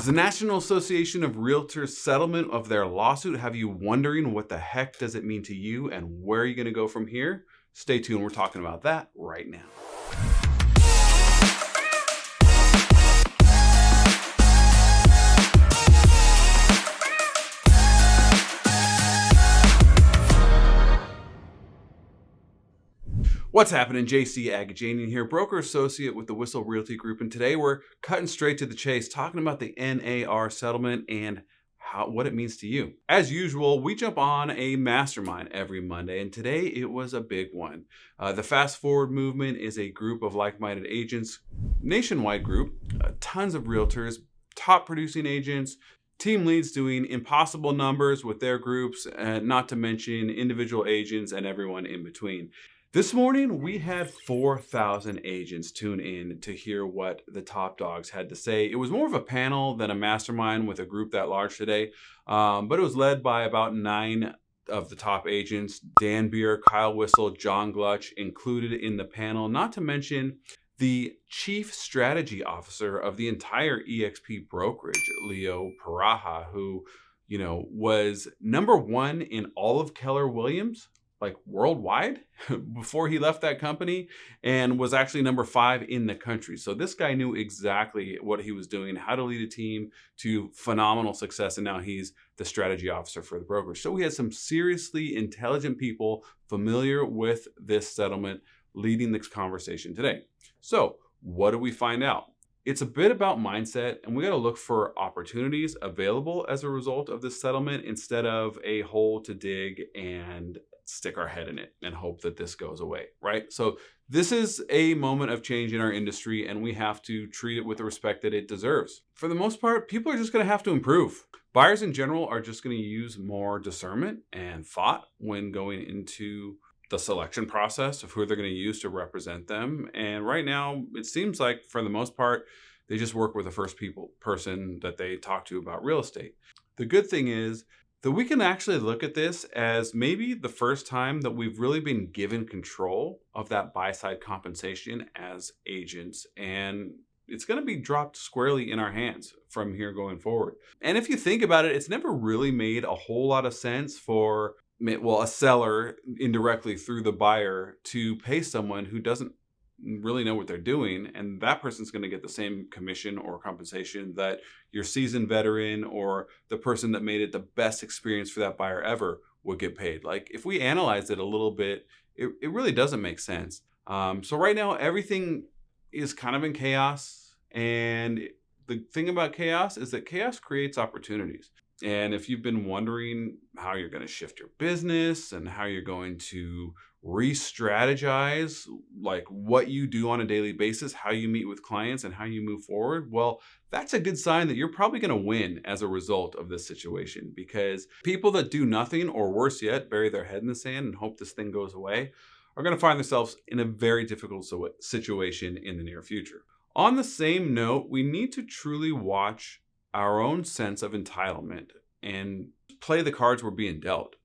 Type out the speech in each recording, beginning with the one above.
Does the National Association of Realtors settlement of their lawsuit have you wondering what the heck does it mean to you and where are you going to go from here? Stay tuned. We're talking about that right now. What's happening? J.C Agajanian here, broker associate with the Whissel Realty Group, and today we're cutting straight to the chase, talking about the NAR settlement and what it means to you. As usual, we jump on a mastermind every Monday, and today it was a big one. The Fast Forward movement is a group of like-minded agents, nationwide group, tons of realtors, top producing agents, team leads doing impossible numbers with their groups, not to mention individual agents and everyone in between. This morning, we had 4,000 agents tune in to hear what the top dogs had to say. It was more of a panel than a mastermind with a group that large today, but it was led by about 9 of the top agents. Dan Beer, Kyle Whissel, John Glutch included in the panel, not to mention the chief strategy officer of the entire EXP brokerage, Leo Paraha, who, was #1 in all of Keller Williams, like worldwide, before he left that company, and was actually #5 in the country. So this guy knew exactly what he was doing, how to lead a team to phenomenal success, and now he's the strategy officer for the brokerage. So we had some seriously intelligent people familiar with this settlement leading this conversation today. So what do we find out? It's a bit about mindset, and we got to look for opportunities available as a result of this settlement instead of a hole to dig and stick our head in it and hope that this goes away, right? So this is a moment of change in our industry, and we have to treat it with the respect that it deserves. For the most part, people are just going to have to improve. Buyers in general are just going to use more discernment and thought when going into the selection process of who they're going to use to represent them. And right now, it seems like for the most part, they just work with the first person that they talk to about real estate. The good thing is that we can actually look at this as maybe the first time that we've really been given control of that buy-side compensation as agents, and it's going to be dropped squarely in our hands from here going forward. And if you think about it, it's never really made a whole lot of sense for, a seller indirectly through the buyer to pay someone who doesn't really know what they're doing, and that person's going to get the same commission or compensation that your seasoned veteran or the person that made it the best experience for that buyer ever would get paid. Like, if we analyze it a little bit, it really doesn't make sense. So right now, everything is kind of in chaos, and the thing about chaos is that chaos creates opportunities. And if you've been wondering how you're going to shift your business and how you're going to re-strategize, like what you do on a daily basis, how you meet with clients and how you move forward, well, that's a good sign that you're probably going to win as a result of this situation, because people that do nothing, or worse yet, bury their head in the sand and hope this thing goes away, are going to find themselves in a very difficult situation in the near future. On the same note, we need to truly watch our own sense of entitlement and play the cards we're being dealt.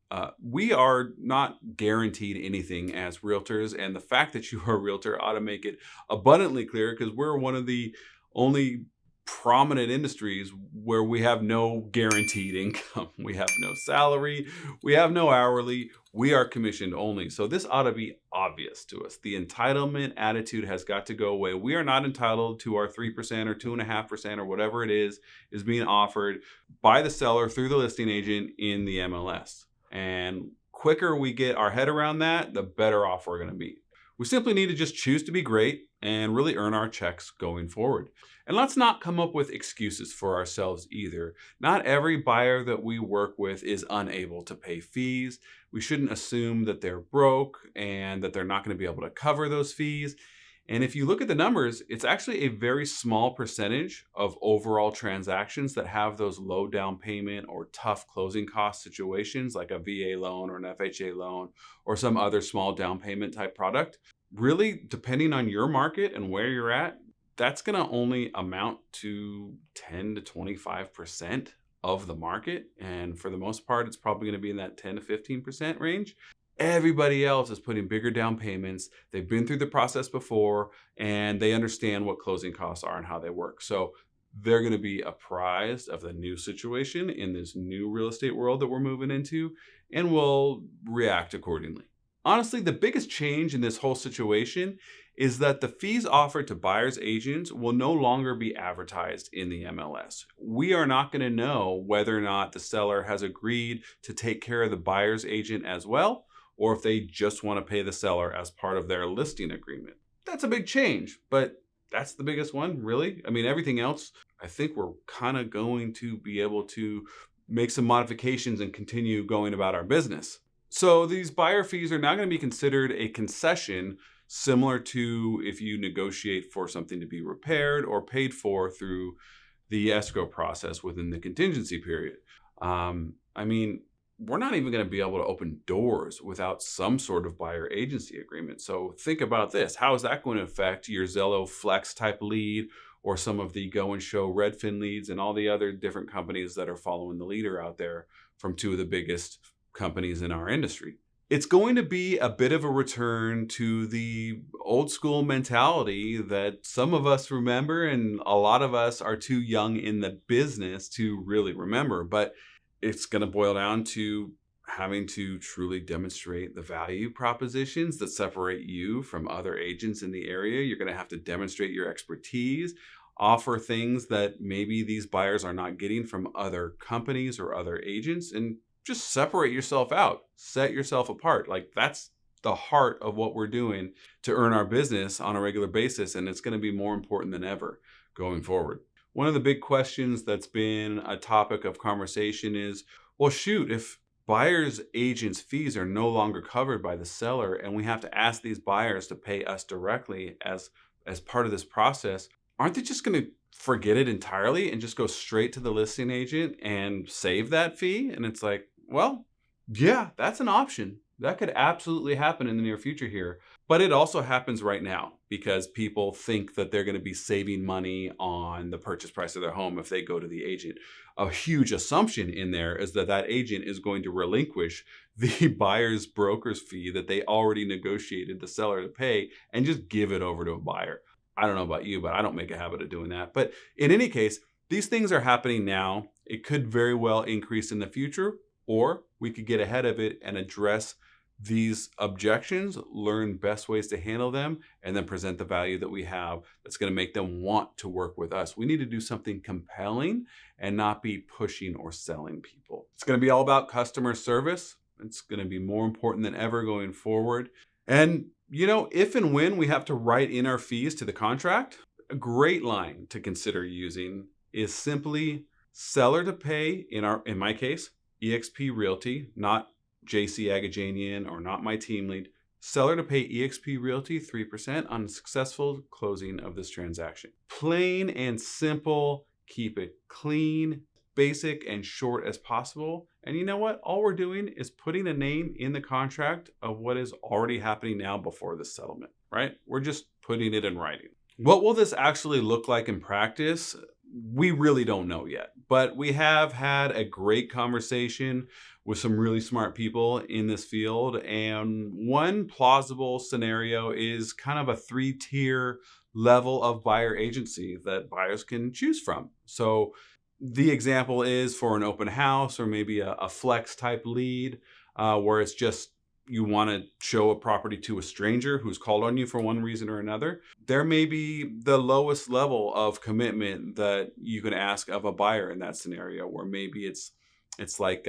We are not guaranteed anything as realtors, and the fact that you are a realtor ought to make it abundantly clear, because we're one of the only prominent industries where we have no guaranteed income. We have no salary, we have no hourly, we are commissioned only. So this ought to be obvious to us. The entitlement attitude has got to go away. We are not entitled to our 3% or 2.5% or whatever it is being offered by the seller through the listing agent in the MLS. And quicker we get our head around that, the better off we're going to be. We simply need to just choose to be great and really earn our checks going forward. And let's not come up with excuses for ourselves either. Not every buyer that we work with is unable to pay fees. We shouldn't assume that they're broke and that they're not going to be able to cover those fees. And if you look at the numbers, it's actually a very small percentage of overall transactions that have those low down payment or tough closing cost situations, like a VA loan or an FHA loan or some other small down payment type product. Really, depending on your market and where you're at, that's going to only amount to 10 to 25% of the market. And for the most part, it's probably going to be in that 10 to 15% range. Everybody else is putting bigger down payments. They've been through the process before, and they understand what closing costs are and how they work. So they're going to be apprised of the new situation in this new real estate world that we're moving into and will react accordingly. Honestly, the biggest change in this whole situation is that the fees offered to buyer's agents will no longer be advertised in the MLS. We are not going to know whether or not the seller has agreed to take care of the buyer's agent as well, or if they just want to pay the seller as part of their listing agreement. That's a big change, but that's the biggest one, really. I mean, everything else, I think we're kind of going to be able to make some modifications and continue going about our business. So these buyer fees are now going to be considered a concession, similar to if you negotiate for something to be repaired or paid for through the escrow process within the contingency period. I mean, we're not even going to be able to open doors without some sort of buyer agency agreement. So think about this. How is that going to affect your Zillow Flex type lead or some of the Go and Show Redfin leads and all the other different companies that are following the leader out there from two of the biggest companies in our industry? It's going to be a bit of a return to the old school mentality that some of us remember and a lot of us are too young in the business to really remember. But it's going to boil down to having to truly demonstrate the value propositions that separate you from other agents in the area. You're going to have to demonstrate your expertise, offer things that maybe these buyers are not getting from other companies or other agents, and just separate yourself out, set yourself apart. Like, that's the heart of what we're doing to earn our business on a regular basis. And it's going to be more important than ever going forward. One of the big questions that's been a topic of conversation is, well, shoot, if buyers' agents' fees are no longer covered by the seller and we have to ask these buyers to pay us directly as part of this process, aren't they just going to forget it entirely and just go straight to the listing agent and save that fee? And it's like, well, yeah, that's an option. That could absolutely happen in the near future here. But it also happens right now because people think that they're going to be saving money on the purchase price of their home if they go to the agent. A huge assumption in there is that that agent is going to relinquish the buyer's broker's fee that they already negotiated the seller to pay and just give it over to a buyer. I don't know about you, but I don't make a habit of doing that. But in any case, these things are happening now. It could very well increase in the future, or we could get ahead of it and address these objections, learn best ways to handle them, and then present the value that we have that's going to make them want to work with us. We need to do something compelling and not be pushing or selling people. It's going to be all about customer service. It's going to be more important than ever going forward. And, you know, if and when we have to write in our fees to the contract, a great line to consider using is simply seller to pay, in my case, eXp Realty, not J.C. Agajanian or not my team lead. Seller to pay eXp Realty 3% on successful closing of this transaction. Plain and simple, keep it clean, basic and short as possible. And you know what? All we're doing is putting a name in the contract of what is already happening now before the settlement, right? We're just putting it in writing. What will this actually look like in practice? We really don't know yet, but we have had a great conversation with some really smart people in this field. And one plausible scenario is kind of a 3-tier level of buyer agency that buyers can choose from. So the example is for an open house or maybe a flex type lead where it's just you want to show a property to a stranger who's called on you for one reason or another. There may be the lowest level of commitment that you can ask of a buyer in that scenario, where maybe it's like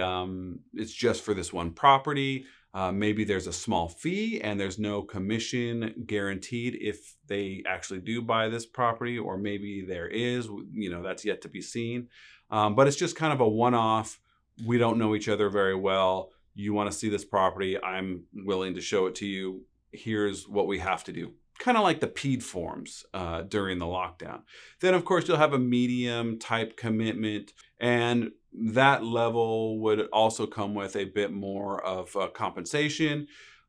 it's just for this one property. Maybe there's a small fee and there's no commission guaranteed if they actually do buy this property, or maybe there is, you know, that's yet to be seen. But it's just kind of a one-off. We don't know each other very well. You want to see this property, I'm willing to show it to you. Here's what we have to do. Kind of like the PED forms during the lockdown. Then, of course, you'll have a medium type commitment, and that level would also come with a bit more of compensation.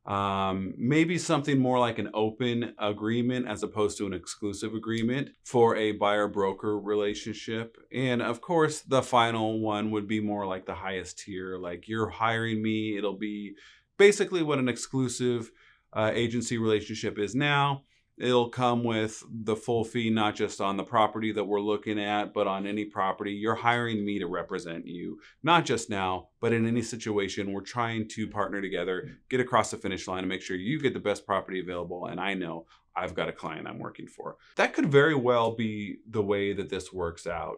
Maybe something more like an open agreement as opposed to an exclusive agreement for a buyer-broker relationship. And of course, the final one would be more like the highest tier, like you're hiring me. It'll be basically what an exclusive agency relationship is now. It'll come with the full fee, not just on the property that we're looking at, but on any property. You're hiring me to represent you, not just now, but in any situation. We're trying to partner together, get across the finish line, and make sure you get the best property available. And I know I've got a client I'm working for. That could very well be the way that this works out.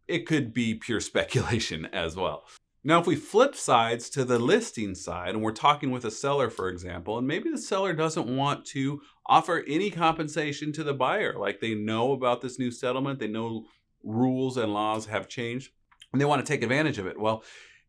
It could be pure speculation as well. Now, if we flip sides to the listing side and we're talking with a seller, for example, and maybe the seller doesn't want to offer any compensation to the buyer, like they know about this new settlement, they know rules and laws have changed, and they want to take advantage of it. Well,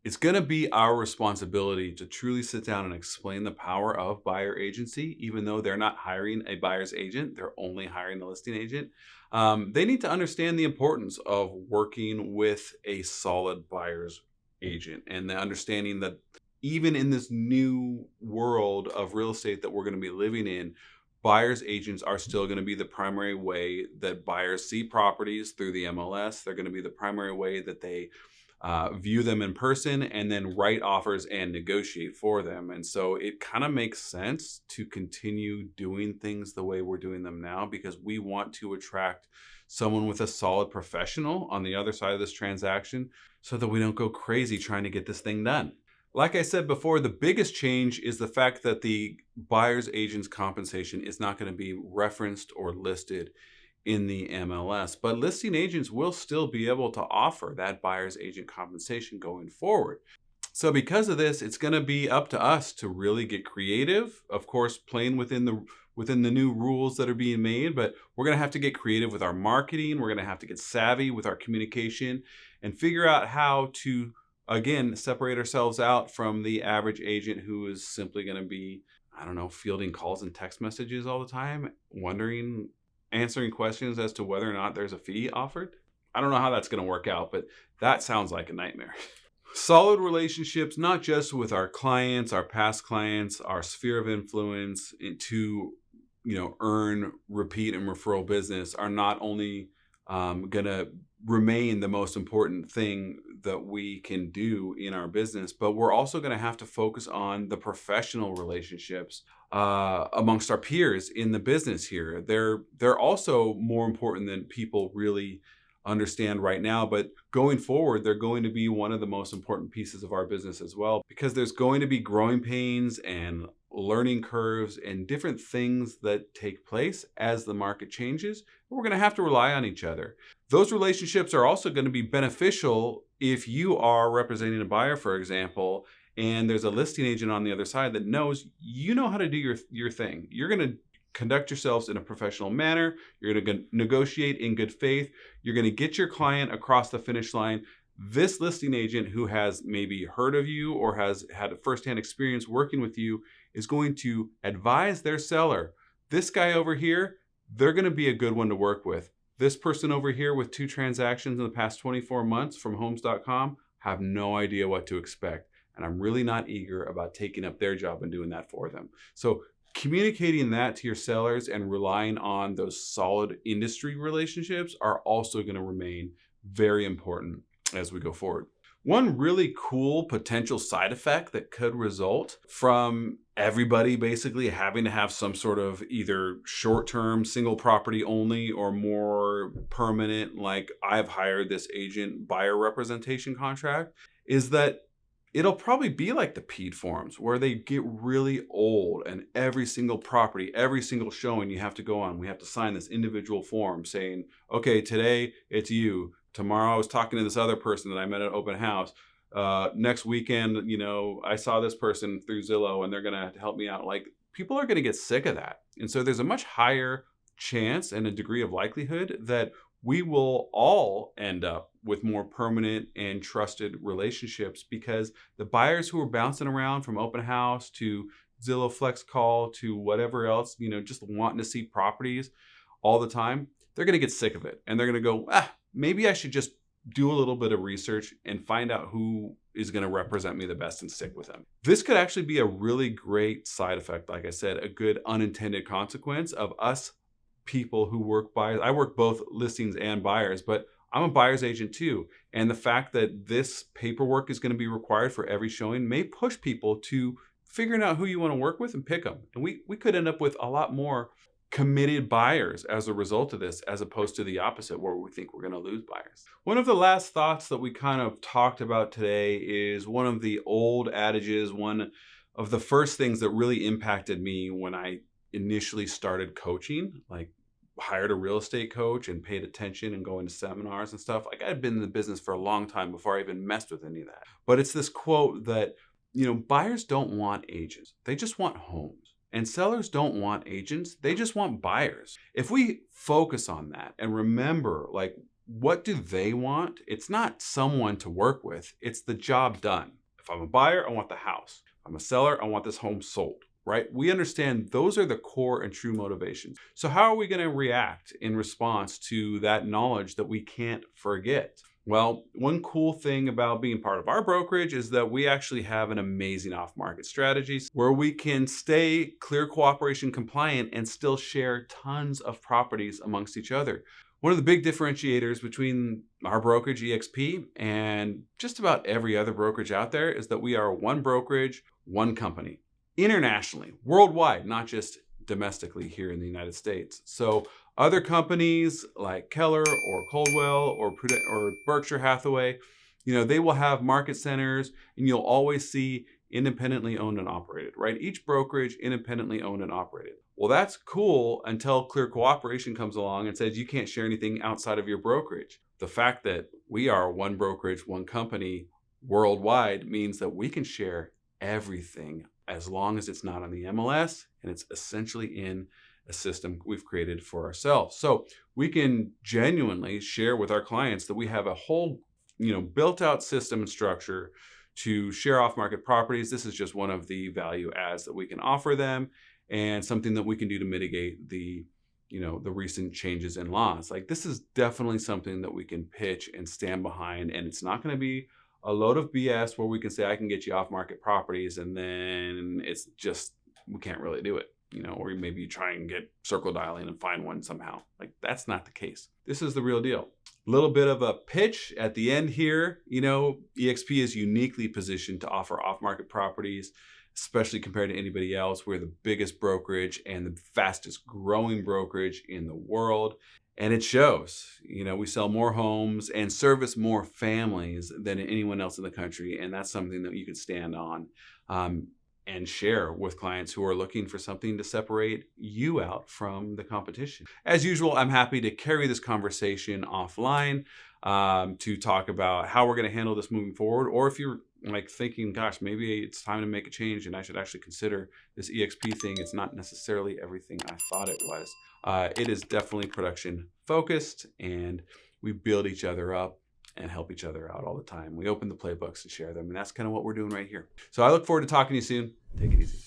it's going to be our responsibility to truly sit down and explain the power of buyer agency, even though they're not hiring a buyer's agent, they're only hiring a listing agent. They need to understand the importance of working with a solid buyer's agent, and the understanding that even in this new world of real estate that we're going to be living in, buyers agents are still going to be the primary way that buyers see properties through the MLS. They're going to be the primary way that they view them in person and then write offers and negotiate for them. And so it kind of makes sense to continue doing things the way we're doing them now, because we want to attract someone with a solid professional on the other side of this transaction so that we don't go crazy trying to get this thing done. Like I said before, the biggest change is the fact that the buyer's agent's compensation is not going to be referenced or listed in the MLS, but listing agents will still be able to offer that buyer's agent compensation going forward. So because of this, it's going to be up to us to really get creative, of course, playing within the new rules that are being made, but we're going to have to get creative with our marketing. We're going to have to get savvy with our communication and figure out how to, again, separate ourselves out from the average agent who is simply going to be, I don't know, fielding calls and text messages all the time, answering questions as to whether or not there's a fee offered. I don't know how that's going to work out, but that sounds like a nightmare. Solid relationships, not just with our clients, our past clients, our sphere of influence, to earn repeat and referral business, are not only going to remain the most important thing that we can do in our business, but we're also going to have to focus on the professional relationships amongst our peers in the business here. They're also more important than people really understand right now, but going forward, they're going to be one of the most important pieces of our business as well, because there's going to be growing pains and learning curves and different things that take place as the market changes. We're going to have to rely on each other. Those relationships are also going to be beneficial if you are representing a buyer, for example, and there's a listing agent on the other side that knows you know how to do your thing. You're going to conduct yourselves in a professional manner. You're going to negotiate in good faith. You're going to get your client across the finish line. This listing agent who has maybe heard of you or has had a firsthand experience working with you is going to advise their seller, this guy over here, they're going to be a good one to work with. This person over here with 2 transactions in the past 24 months from homes.com, have no idea what to expect. And I'm really not eager about taking up their job and doing that for them. So communicating that to your sellers and relying on those solid industry relationships are also going to remain very important as we go forward. One really cool potential side effect that could result from everybody basically having to have some sort of either short-term single property only or more permanent, like I've hired this agent buyer representation contract, is that it'll probably be like the PED forms where they get really old, and every single property, every single showing you have to go on, we have to sign this individual form saying, okay, today it's you. Tomorrow I was talking to this other person that I met at open house. Next weekend, I saw this person through Zillow and they're going to help me out. Like, people are going to get sick of that. And so there's a much higher chance and a degree of likelihood that we will all end up with more permanent and trusted relationships, because the buyers who are bouncing around from open house to Zillow Flex Call to whatever else, just wanting to see properties all the time, they're going to get sick of it. And they're going to go, maybe I should just do a little bit of research and find out who is going to represent me the best and stick with them. This could actually be a really great side effect. Like I said, a good unintended consequence of us people who work buyers. I work both listings and buyers, but I'm a buyer's agent too. And the fact that this paperwork is going to be required for every showing may push people to figuring out who you want to work with and pick them. And we could end up with a lot more committed buyers as a result of this, as opposed to the opposite where we think we're going to lose buyers. One of the last thoughts that we kind of talked about today is one of the old adages, one of the first things that really impacted me when I initially started coaching, like hired a real estate coach and paid attention and going to seminars and stuff. Like, I'd been in the business for a long time before I even messed with any of that. But it's this quote that, buyers don't want agents. They just want homes. And sellers don't want agents. They just want buyers. If we focus on that and remember, like, what do they want? It's not someone to work with. It's the job done. If I'm a buyer, I want the house. If I'm a seller, I want this home sold, right? We understand those are the core and true motivations. So how are we going to react in response to that knowledge that we can't forget? Well, one cool thing about being part of our brokerage is that we actually have an amazing off-market strategy where we can stay clear cooperation compliant and still share tons of properties amongst each other. One of the big differentiators between our brokerage, EXP, and just about every other brokerage out there is that we are one brokerage, one company, internationally, worldwide, not just domestically here in the United States. So other companies like Keller or Coldwell or Berkshire Hathaway, they will have market centers, and you'll always see independently owned and operated, right? Each brokerage independently owned and operated. Well, that's cool until Clear Cooperation comes along and says you can't share anything outside of your brokerage. The fact that we are one brokerage, one company worldwide means that we can share everything as long as it's not on the MLS and it's essentially in a system we've created for ourselves. So we can genuinely share with our clients that we have a whole, built out system and structure to share off-market properties. This is just one of the value adds that we can offer them, and something that we can do to mitigate the recent changes in laws. Like, this is definitely something that we can pitch and stand behind, and it's not going to be a load of BS where we can say I can get you off-market properties and then it's just, we can't really do it. Or maybe you try and get circle dialing and find one somehow. Like, that's not the case. This is the real deal. A little bit of a pitch at the end here. EXP is uniquely positioned to offer off-market properties, especially compared to anybody else. We're the biggest brokerage and the fastest growing brokerage in the world. And it shows. We sell more homes and service more families than anyone else in the country. And that's something that you can stand on and share with clients who are looking for something to separate you out from the competition. As usual, I'm happy to carry this conversation offline to talk about how we're going to handle this moving forward. Or if you're like thinking, gosh, maybe it's time to make a change and I should actually consider this EXP thing. It's not necessarily everything I thought it was. It is definitely production focused, and we build each other up and help each other out all the time. We open the playbooks and share them, and that's kind of what we're doing right here. So I look forward to talking to you soon. Take it easy.